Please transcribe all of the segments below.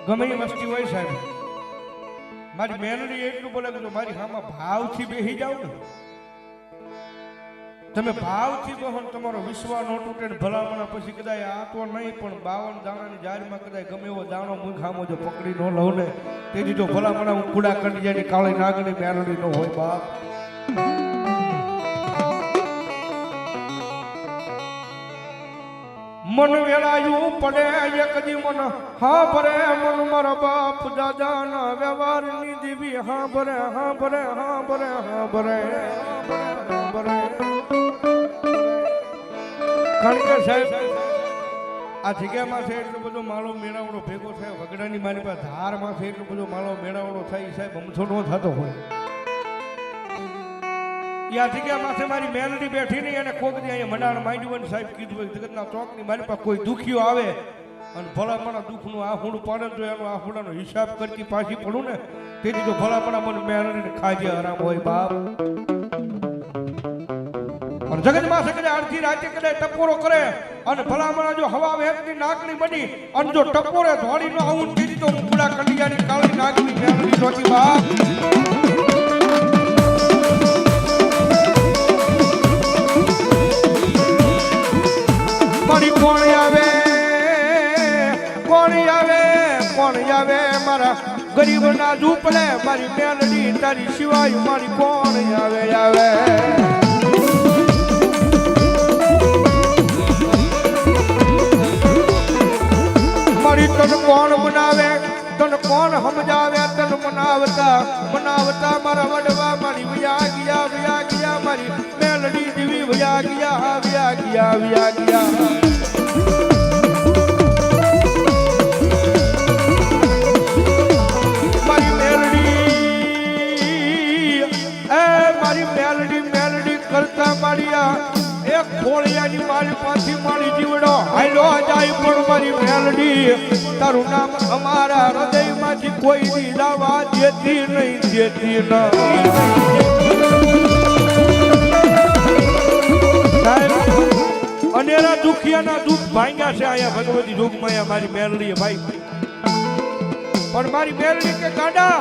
ગમે એ વસ્તી હોય સાહેબ, મારી મેલડી એટલું બોલે કે મારી હામાં ભાવથી બેસી જાવ ને, તમે ભાવથી કહો ને તમારો વિશ્વાસ નો તૂટે ને ભલામણા પછી કદાચ આ તો નહીં પણ 52 દાણાની જારમાં કદાચ ગમે એવો દાણો મુખામો જો પકડી ન લઉં ને તેથી જો ભલામણા હું કુડા કરી જાય કાળી નાગની મેલડી નો હોય બાપ. મન વેળાયું પડે એક દી મન હા ભરે મન મારા બાપ દાદાના વ્યવહારની દીવી હા ભરે હા ભરે હા ભરે હા ભરે કારણ કે સાહેબ આ જગ્યામાં છે એટલો બધો માળો મેળાવડો ભેગો થાય વગડાની મારી પાસે ધારમાં છે એટલો બધો માળો મેળાવડો થાય સાહેબ અમથો ન થતો હોય. આ જગ્યામાં મારી મેલડી બેઠી નહીં અને કોક દી અહીંયા મંડાણ માંડ્યું સાહેબ કીધું હોય જગતના ચોકની મારી પાસે કોઈ દુખીઓ આવે અને ભલામણા દુઃખનું આહુડું પાડે તો એનો આહુડાનો હિસાબ કરતી પાછી પડું ને તેથી જો ભલામણા મને મેલડીને ખાજે આરામ હોય બાપ. અને જગતમાં કદાચ અડધી રાતે કદાચ ટપોરો કરે અને ભલામણા જો હવા વેચની નાકની બની અને જો ટપોરે ધોળી નો આવું કીધી તો મુકડા કંડિયાની કાળી નાગની મેલડી નોતી બાપ. મારી કોણ આવે મારા ગરીબના ઝૂંપડે મારી મેલડી તારી સિવાય મારી કોણ આવે મારી તન કોણ બનાવે તન કોણ સમજાવે તન મનાવતા મારા વડવા મારી વ્યા ગયા મારી મેલડી દીવી વ્યા ગયા મેલડી કરતા મારિયા એક ખોળિયાની મારી પાછી મારી જીવડો હાલો જાય પણ મારી મેલડી તારું નામ અમારા હૃદયમાંથી કોઈ દી લાવા દેતી નહીં અનેરા દુખિયાના દુઃખ ભાંગ્યા છે અહીંયા ભગવતી જોગમાયા મારી મેલડી ભાઈ. પણ મારી મેલડી કે ગાડા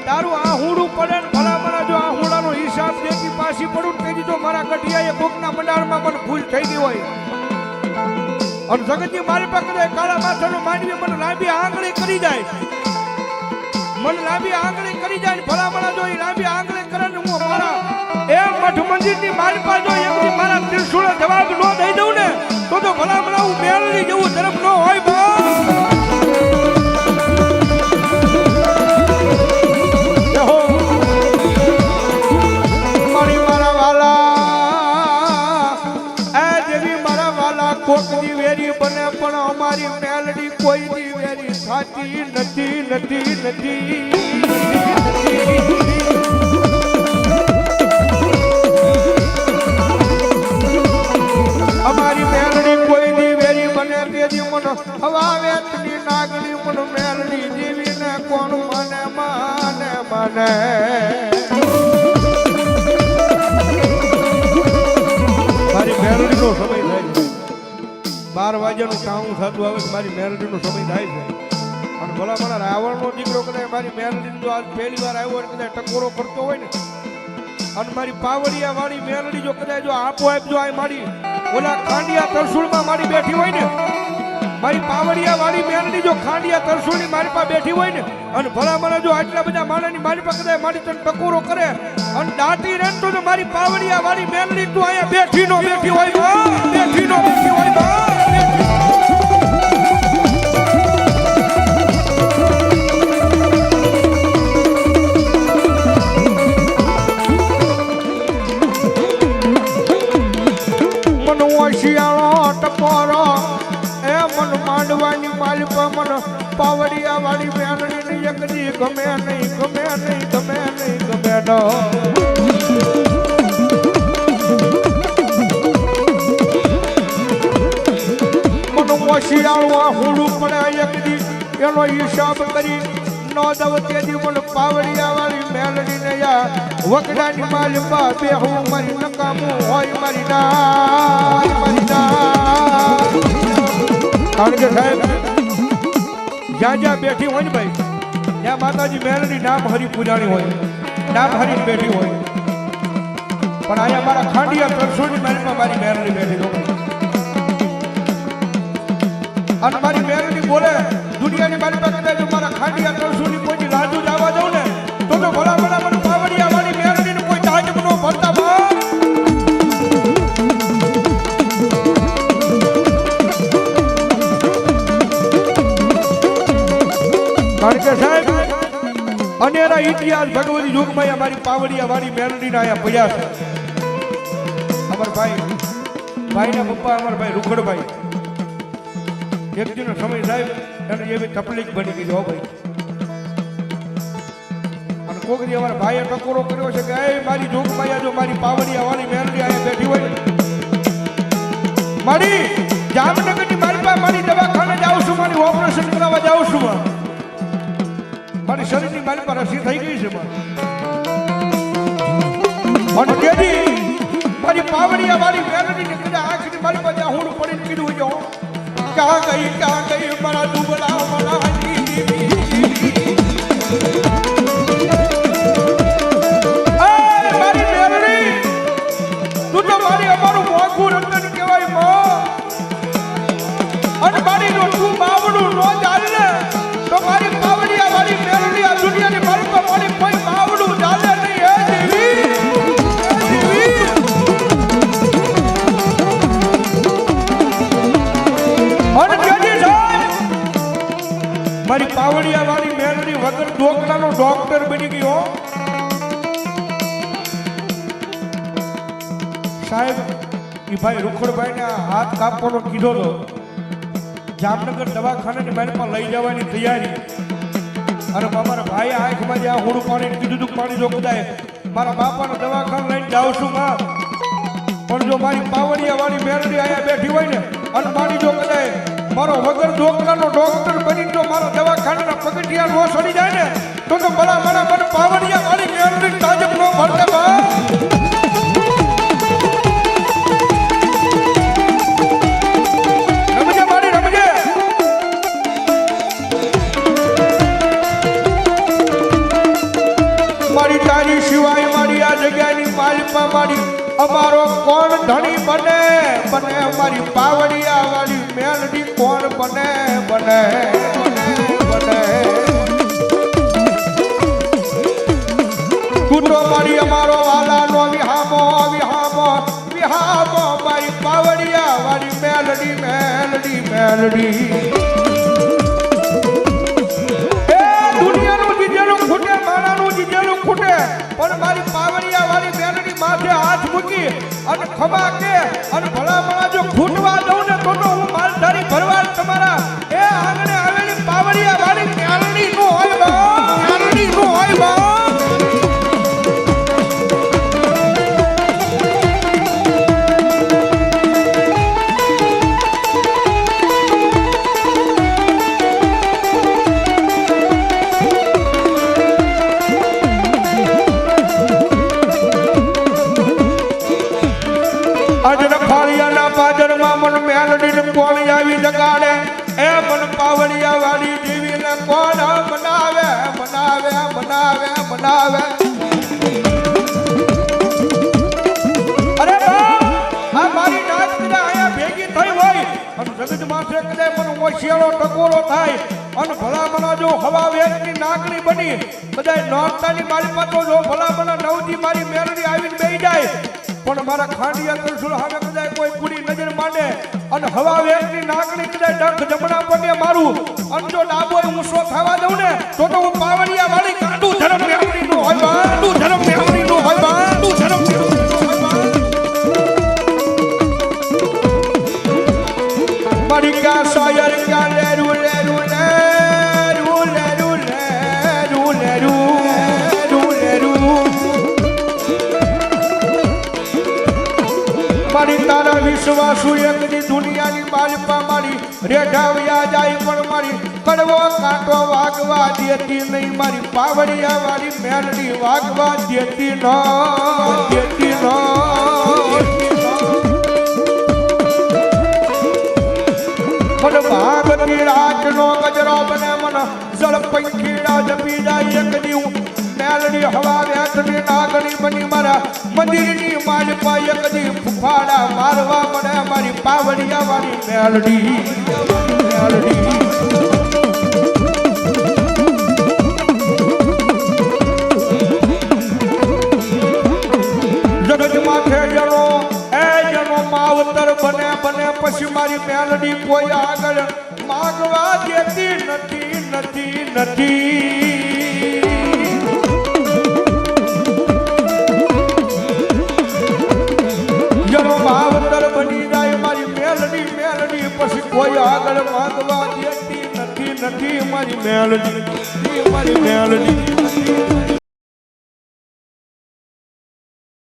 તારું આહુડું પડે ને ભલામણા જો આહુડાનો હિસાબ દેતી પાછી પડું તેથી તો મારા ગઢિયાએ કોકના મંડાળમાં મને ભૂલ થઈ ગઈ હોય અને જગતની મારી પાસે કાળા માથાનો માંડવી મને લાંબી આંગળી કરી જાય ભલામણા જો એ લાંબી આંગળી કરે ને હું મારા એ મઠ મંદિરની મારી પાસે જો એકથી મારા ત્રિશુળે જવાબ ન દઈ દઉં ને તો ભલામણા હું મેળવી જેવું ધર્મ ન હોય બા. કોકની વેરી બને પણ અમારી મેલડી કોઈ દી વેરી થાતી નથી. અમારી મેલડી કોઈ દી વેરી બને તેજી મન હવા વેચની નાગણી મન મેલડી જીવીને કોણ મને માને મારી મેલડીનો સમય થાય 12 વાગ્યાનું કામ થતું આવે મારી મેલડીનો સમય થાય છે અને ભલા મને રાવણનો દીકરો કદાચ મારી મેલડી જો આજ પહેલી વાર આવ્યો હોય કદાચ ટકોરો કરતો હોય ને અને મારી પાવડિયા વાળી મેલડી જો કદાચ જો આપોઆપ જો આ મારી ઓલા ખાંડિયા તરસુળમાં મારી બેઠી હોય ને મારી પાવડિયા વાળી મેલડી જો ખાંડિયા તરસુળની મારી પાસે બેઠી હોય ને અને ભલા મને જો આટલા બધા માણસની મારી પાસે કદાચ મારી તને ટકોરો કરે અને દાટી રહે તો મારી પાવડિયા વાળી મેલડી તું અહીંયા બેઠી હોય ટપોરો એ મન માંડવાની માલી પર મન પાવડિયા વાળી મેલડી એકદી ગમે નહીં મન હોશિયાળું હુડું પડે એકદી એનો હિસાબ કરી નો દવતેથી મન પાવડિયા વાળી મેલડી ને યા વકડાની માલી પા બેહું મારી નકામું હોય મારી ના કારણ કે સાહેબ જ્યાં જ્યાં બેઠી હોય ને ભાઈ ત્યાં માતાજી મેલડી નામ હરી પૂજાણી હોય, નામ હરી બેઠી હોય. પણ અહીંયા મારા ખાંડિયા તરસોની મારીમાં મારી મેલડી બેઠી હોય. અને મારી મેલડી બોલે દુનિયાની મારી પાસે કદાચ મારા ખાંડિયા તરસોની કોઈ લાજુ જ આવવા દઉં ને તો ભલા ભલા મને પાવડિયા વાળી મેલડીને કોઈ તાજબ નો ભરતા બા. કારણ કે સાહેબ અનેરા ઇતિહાસ ભગવતી યુગમાં અમારી પાવડિયા વાળી મેલડીના અહીંયા પડ્યા છે. અમારા ભાઈના પપ્પા અમારા ભાઈ રૂખડભાઈ એક દિનનો સમય સાહેબ અને એવી તકલીફ બની ગઈ હો ભાઈ. અને કોકરી અમારા ભાઈએ ટકોરો કર્યો છે કે એ મારી જોગમાયા જો મારી પાવડિયા વાળી મેલડી અહીંયા બેઠી હોય મારી જામનગરની મારી પાસે મારી દવાખાને જાઉં છું, મારી ઓપરેશન કરાવવા જાઉં છું, મારી શરીરની મારી પાસે રસી થઈ ગઈ છે. અને તેથી મારી પાવડિયા વાળી મેલડીને કદાચ આંખની મારી પાસે હું પડીને કીધું જો ક્યાં ગઈ મારા દુબળા મારા મારી મેલડી તું તો મારી અમારું મોઘું રતન કહેવાય માં. અને મારી નો તું બાવડું નો ચાલે તો મારી પાવડિયા વાળી મેલડી આ દુનિયાની મારી પર મારી કોઈ બાવડું ચાલે નહીં. હે દેવી મારી પાવડિયા વાળી મેલડી વગર ડોકલાનો ડોક્ટર બની ગયો સાહેબ. એ ભાઈ રૂખડભાઈને હાથ કાપવાનો કીધો તો જામનગર દવાખાને મારી પાસે લઈ જવાની તૈયારી. અને મારા ભાઈ આંખમાં જ્યાં હોડું પાણી કીધું તું પાણી જો કદાય મારા બાપાને દવાખાને લઈને જાઉં છું માં. પણ જો મારી પાવડિયા વાળી મેલડી અહીંયા બેઠી હોય ને અને મારી જો કદાય મારો વગર ડોકલાનો ડોક્ટર બની જો મારા દવાખાનાના પગથિયા નો સડી જાય ને તો ભલા મને પાવડિયા વાળી મેલડી તાજબ નો ભરતે બા. રમજે મારી રમજે. મારી તારી સિવાય મારી આ જગ્યાની માલિકા મારી અમારો કોણ ધણી બને બને મારી પાવડિયા વાળી મેલડી કોણ બને બને બને. તું તો મારી અમારો વાલાનો વિહામો વિહામો વિહામો મારી પાવડિયા વાળી મેલડી મેલડી મેલડી. એ દુનિયાનું જીજેલું ખૂટે મારાનું જીજેલું ખૂટે પણ મારી પાવડિયા વાળી મેલડી માથે હાથ મૂકી અને ખભા કે અને ભલા ભલા જો ખૂટવા દઉં ને તો હું માલધારી ભરવા તમારા એ આંગણે આવેલી પાવડિયા વાળી મેલડી નું હોય બા, મેલડી નું હોય બા. મેલડીને કોણ આવી જગાડે એ મન પાવડિયા વાળી દેવીને કોણ બનાવે બનાવે બનાવે બનાવે. અરે આ મારી નાચ કદાચ અહીંયા ભેગી થઈ હોય અને જગત માથે કદાચ મને ઓશિયાળો ટકોરો થાય અને ભલા ભલા જો હવા વેગની નાકડી બની કદાચ નોરતાની મારી પાછો જો ભલા ભલા નવજી મારી મેલડી આવીને બેસી જાય પણ મારા ખાંડિયા તરસુલ હવે કદાચ કોઈ કુડી નજર માંડે અને હવા વેગની નાકડી કદાચ ડંખ જમણા પગે મારું અને જો ડાબો ઊંચો થવા દઉં ને તો હું પાવડિયા વાળી કાંડું ધરમ મેળવી નું હોય કાંડું ધરમ મેળવી નું હોય કાંડું ધરમ મેળવી નું હોય. મારી કા શાયર કા લેરુ લેરુ લેરુ લેરુ લેરુ લેરુ લેરુ. મારી તારા વિશ્વાસુ એકની દુનિયાની માલિકા મારી રેઢાવ્યા જાય પણ મારી કડવો કાંટો વાગવા દેતી નહીં મારી પાવડિયા વાળી મેલડી વાગવા દેતી ન દેતી ન. પણ ભાગતી રાતનો ગજરો બને મન જળ પંખીડા જપી જાય એક દીવ મેલડી હવા વેઠની નાગણી બની મારા મંદિરની માલપા એક દી ફૂફાડા મારવા મને મારી પાવડિયા વાળી મેલડી જગત માથે જણો એ જણો માવતર બને પછી મારી મેલડી કોઈ આગળ માગવા દેતી નથી જણો માવતર બની જાય મારી મેલડી પછી કોઈ આગળ માગવા દેતી નથી મારી મેલડી